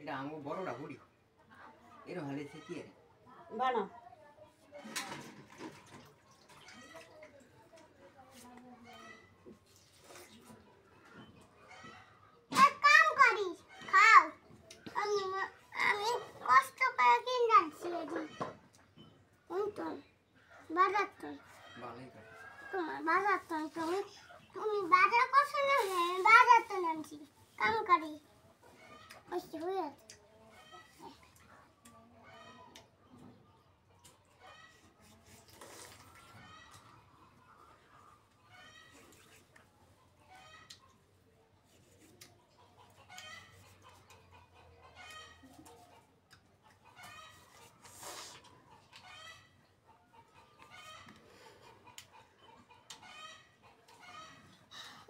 এটা আমগো বড়টা বুড়ি এর হালে থেকে বানা এক কাম করিস খাও আমি কষ্ট করে কিনছি তো বাজার তো ভালোই করে তোমার বাজার তো তুমি বাজার করছো না বাজার তো নামছি কাম করি হয়ে